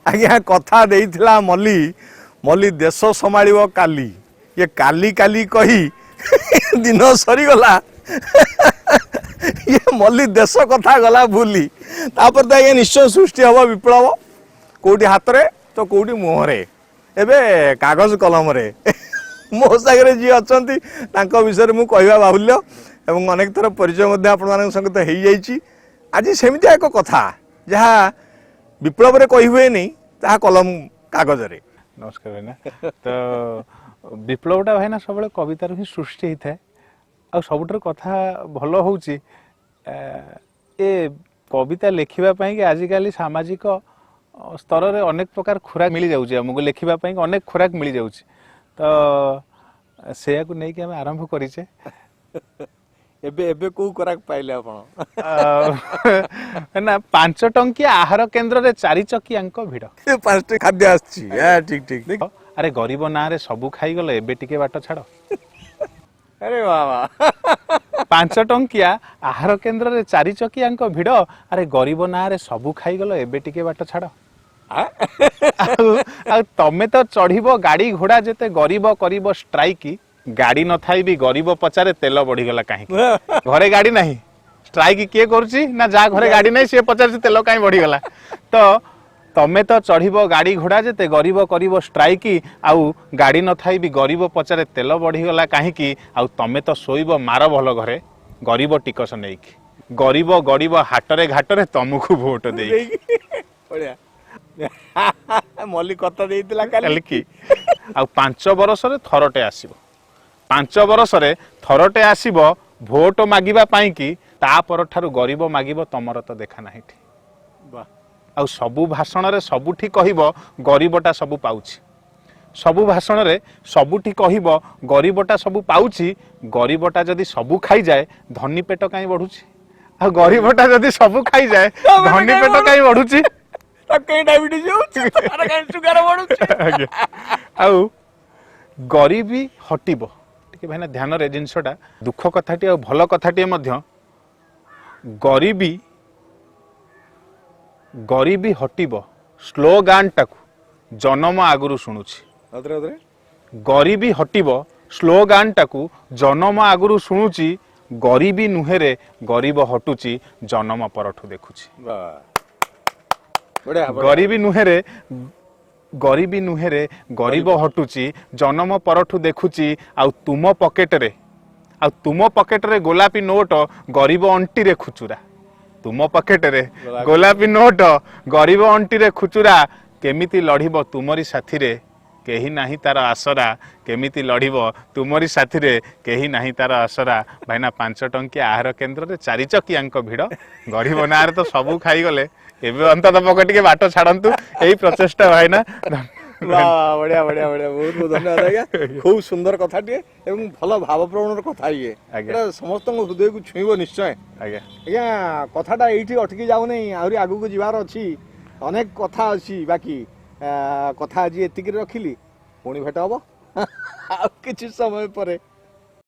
आज्ञा कथा देइथिला मल्ली मल्ली देश संभाଳିबो काली ये काली काली कही दिन सरी गला ये मल्ली देश कथा गला भूली तापर तो ये निश्चय सृष्टि हम विप्लव कोटी हाथ रे तो कोटी मुहरे एबे कागज कलम रे मो सागरे जी अछंती तांको विषय मु कहवा बाहुल्य एवं अनेक थर परिचय मध्य आपण मानक संगत हेई जाईची आज सेमिति एक कथा जहा विप्लव रे कहि हुए नहीं ता कलम कागज रे। नमस्कार भाईना तो विप्लवटा भाईना सब कवितार ही सृष्टि होता है आ सबुठार कथा भल हूँ ए कविता लिखा कि आजिकल सामाजिक स्तर रे अनेक प्रकार खुराक मिल जाऊँ आमको लिखा अनेक खुराक मिल जाऊँ तो से नहीं कि आम आरंभ करें एबे एबे को खुराक पाइले आपण ना 5 टंकिया आहार केन्द्र रे 4 चकियांक भिड़ 5टी खाद्य आछि ठीक ठीक अरे गरीब ना रे सबु खाई गलो एबे टिके बाट छाड़ अरे बाबा 5 टंकिया आहार केन्द्र रे 4 चकियांक भिड़ अरे गरीब ना रे सबु खाई गलो एबे टिके बाट छाड़ तमे तो चढ़ीबो गाड़ी घोड़ा जेते गरीब करीब स्ट्राइक गाड़ी न थाई भी गरीब पचारे तेल बढ़ी गला कहीं घरे गाड़ी नहीं स्ट्राइक किए करुची ना जा घरे गाड़ी नहीं सी पचार तेल कहीं बढ़ी गला तो तमे तो चढ़ीबो गाड़ी घोड़ा जेते गरीब करीब स्ट्राइक आउ गाड़ी न थाई भी गरीब पचारे तेल बढ़ी गला कहीं आउ तमे तो सोइबो मार भल घरे गरीब टिकस नहीं गरीब गरीब हाटरे घाटरे तुमको वोट दे मल्ली कथा देइतिला काली की आ 5 वर्ष रे थरटे आसीबो 5 वर्ष रे थरटे आसीबो भोट मागिबा पाई कि ता पर ठारू गरीब मागिबो तमर तो देखा नाही वाह आ सबु भाषण रे सबुठी कहिबो गरीबटा सबु पाउछि सबु भाषण रे सबुठी कहिबो गरीबटा सबु पाउछि गरीबटा जदी सबु खाई जाए धनी पेट काई बढ़ुछि आ गरीबटा जदी सबु खाई जाए धनी पेट काई बढ़ुछि कहीं डायबिटीज अरे कहीं शुगर बढ़ुछि आउ गरीबी हटिबो टिके भाईना ध्यान रे जिनसटा दुख कथाटी आ भल कथाटी मध्य गरीबी गरीबी हटिबो स्लोगान टाकू जन्म आगुरु शुणुछि गरीबी हटिबो स्लोगान टाकू जन्म आगुरु शुणुछि गरीबी नुहेरे गरीब हटुछि जन्म परठू देखुछि गरीबी नुहेरे गरीब हटुची जन्म परठू देखुची आउ तुम पकेट रे गोलापी नोट गरीब अंटी रे खुचुरा तुम पकेट रे गोलापी नोट गरीब अंटी रे खुचुरा केमिति लढ़िबो तुमरी साथी रे केही नाही तार आसरा केमिति लढ़िबो तुमरी साथी रे केही नाही तार आसरा भाईना 5 टंकिया आहार केन्द्र रे 4 चकियांक भिड़ गरीब ना रे तो सबु खाई गले एबे अंतत पकड़ के बाट छाड़ंतु एही प्रचेष्टा भाईना वाह बढ़िया बढ़िया बढ़िया बहुत बहुत धन्यवाद आज्ञा खूब सुंदर कथाटे एवं भल भावप्रवण कथा ये समस्त हृदय को छुईब निश्चय आज्ञा आज्ञा कथाटा एठी अटकी जाऊ नहीं आहरी आगु को जीवार अछि अनेक कथा अछि बाकी कथा आज एतिक रखिली पुणी भेट हम आ किछि समय परे